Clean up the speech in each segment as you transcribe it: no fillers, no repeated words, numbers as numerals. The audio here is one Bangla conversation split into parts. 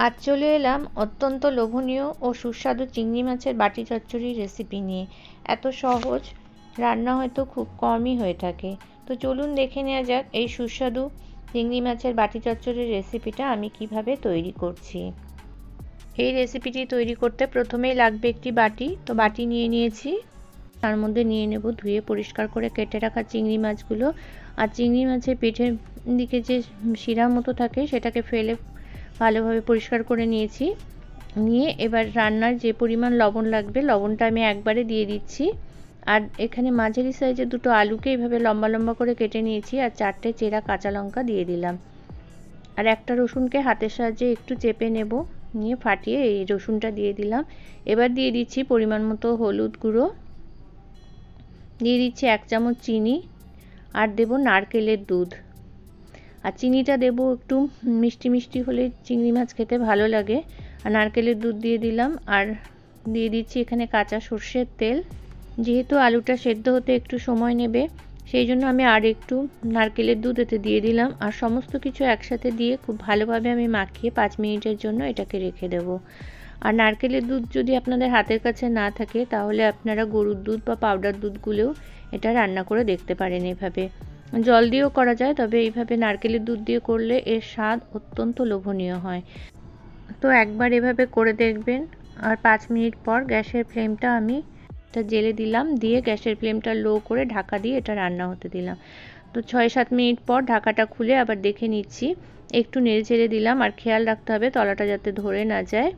আজ চলে এলাম অত্যন্ত লোভনীয় ও সুস্বাদু চিংড়ি মাছের বাটি চচ্চড়ির রেসিপি নিয়ে। এত সহজ রান্না হয়তো খুব কমই হয়ে থাকে। তো চলুন দেখে নেওয়া যাক এই সুস্বাদু চিংড়ি মাছের বাটি চচ্চড়ির রেসিপিটা আমি কিভাবে তৈরি করছি। এই রেসিপিটি তৈরি করতে প্রথমেই লাগবে একটি বাটি। তো বাটি নিয়ে নিয়েছি, তার মধ্যে নিয়ে নেব ধুয়ে পরিষ্কার করে কেটে রাখা চিংড়ি মাছগুলো। আর চিংড়ি মাছের পেটের দিকে যে শিরার মতো থাকে সেটাকে ফেলে ভালোভাবে পরিষ্কার করে নিয়েছি। নিয়ে এবার রান্নার যে পরিমাণ লবণ লাগবে লবণটা আমি একবারে দিয়ে দিচ্ছি। আর এখানে মাঝারি সাইজের দুটো আলুকে এইভাবে লম্বা লম্বা করে কেটে নিয়েছি, আর 4টে চেরা কাঁচা লঙ্কা দিয়ে দিলাম। আর একটা রসুনকে হাতের সাহায্যে একটু চেপে নেব, নিয়ে ফাটিয়ে এই রসুনটা দিয়ে দিলাম। এবার দিয়ে দিচ্ছি পরিমাণ মতো হলুদ গুঁড়ো, দিয়ে দিচ্ছি 1 চামচ চিনি, আর দেব নারকেলের দুধ। আর চিনিটা দেবো একটু মিষ্টি মিষ্টি হলে চিংড়ি মাছ খেতে ভালো লাগে। আর নারকেলের দুধ দিয়ে দিলাম, আর দিয়ে দিচ্ছি এখানে কাঁচা সর্ষের তেল। যেহেতু আলুটা সেদ্ধ হতে একটু সময় নেবে, সেই জন্য আমি আর একটু নারকেলের দুধ এতে দিয়ে দিলাম। আর সমস্ত কিছু একসাথে দিয়ে খুব ভালোভাবে আমি মাখিয়ে 5 মিনিটের জন্য এটাকে রেখে দেবো। আর নারকেলের দুধ যদি আপনাদের হাতের কাছে না থাকে তাহলে আপনারা গরুর দুধ বা পাউডার দুধগুলোও এটা রান্না করে দেখতে পারেন। এভাবে জল দিয়েও করা যায়, তবে এইভাবে নারকেলের দুধ দিয়ে করলে এর স্বাদ অত্যন্ত লোভনীয় হয়। তো একবার এভাবে করে দেখবেন। আর 5 মিনিট পর গ্যাসের ফ্লেমটা আমি এটা জেলে দিলাম, দিয়ে গ্যাসের ফ্লেমটা লো করে ঢাকা দিয়ে এটা রান্না হতে দিলাম। তো 6-7 মিনিট পর ঢাকাটা খুলে আবার দেখে নিচ্ছি, একটু নেড়ে চেড়ে দিলাম। আর খেয়াল রাখতে হবে তলাটা যাতে ধরে না যায়,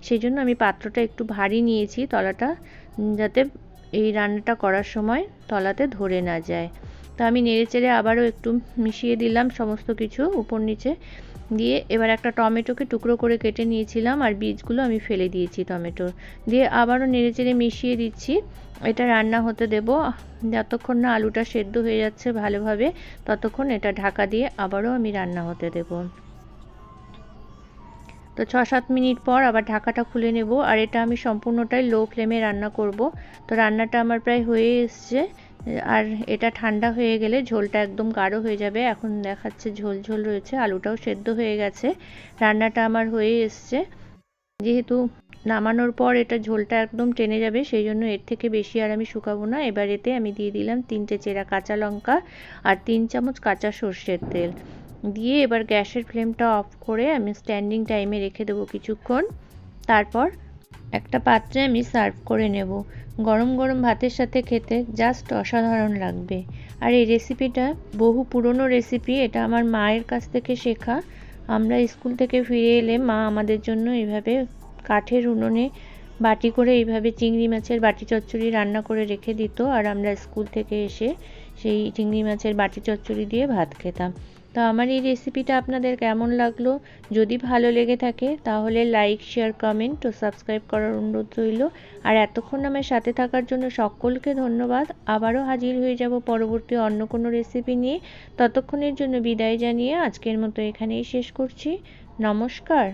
সেই জন্য আমি পাত্রটা একটু ভারী নিয়েছি, তলাটা যাতে এই রান্নাটা করার সময় তলাতে ধরে না যায়। তো আমি নেড়ে চেড়ে আবারও একটু মিশিয়ে দিলাম সমস্ত কিছু উপর নিচে দিয়ে। এবার একটা টমেটোকে টুকরো করে কেটে নিয়েছিলাম, আর বীজগুলো আমি ফেলে দিয়েছি টমেটোর, দিয়ে আবারও নেড়ে চেড়ে মিশিয়ে দিচ্ছি। এটা রান্না হতে দেব যতক্ষণ না আলুটা সেদ্ধ হয়ে যাচ্ছে ভালোভাবে, ততক্ষণ এটা ঢাকা দিয়ে আবারও আমি রান্না হতে দেব। তো 6-7 মিনিট পর আবার ঢাকাটা খুলে নেব। আর এটা আমি সম্পূর্ণটাই লো ফ্লেমে রান্না করব। তো রান্নাটা আমার প্রায় হয়ে এসছে, আর এটা ঠান্ডা হয়ে গেলে ঝোলটা একদম গাঢ় হয়ে যাবে। এখন দেখাচ্ছে ঝোল ঝোল রয়েছে, আলুটাও সেদ্ধ হয়ে গেছে, রান্নাটা আমার হয়ে এসছে। যেহেতু নামানোর পর এটা ঝোলটা একদম টেনে যাবে, সেই জন্য এর থেকে বেশি আর আমি শুকাবো না। এবার এতে আমি দিয়ে দিলাম 3টে চেরা কাঁচা লঙ্কা আর 3 চামচ কাঁচা সর্ষের তেল দিয়ে এবার গ্যাসের ফ্লেমটা অফ করে আমি স্ট্যান্ডিং টাইমে রেখে দেবো কিছুক্ষণ। তারপর একটা পাত্রে আমি সার্ভ করে নেব। গরম গরম ভাতের সাথে খেতে জাস্ট অসাধারণ লাগবে। আর এই রেসিপিটা বহু পুরনো রেসিপি, এটা আমার মায়ের কাছ থেকে শেখা। আমরা স্কুল থেকে ফিরে এলে মা আমাদের জন্য এইভাবে কাঠের উনুনে বাটি করে এইভাবে চিংড়ি মাছের বাটি চচ্চড়ি রান্না করে রেখে দিত, আর আমরা স্কুল থেকে এসে সেই চিংড়ি মাছের বাটি চচ্চড়ি দিয়ে ভাত খেতাম। তো আমার এই রেসিপিটা আপনাদের কেমন লাগলো? যদি ভালো লেগে থাকে তাহলে লাইক, শেয়ার, কমেন্ট ও সাবস্ক্রাইব করার অনুরোধ রইল। আর এতক্ষণ আমার সাথে থাকার জন্য সকলকে ধন্যবাদ। আবারও হাজির হয়ে যাব পরবর্তী অন্য কোনো রেসিপি নিয়ে। ততক্ষণের জন্য বিদায় জানিয়ে আজকের মতো এখানেই শেষ করছি। নমস্কার।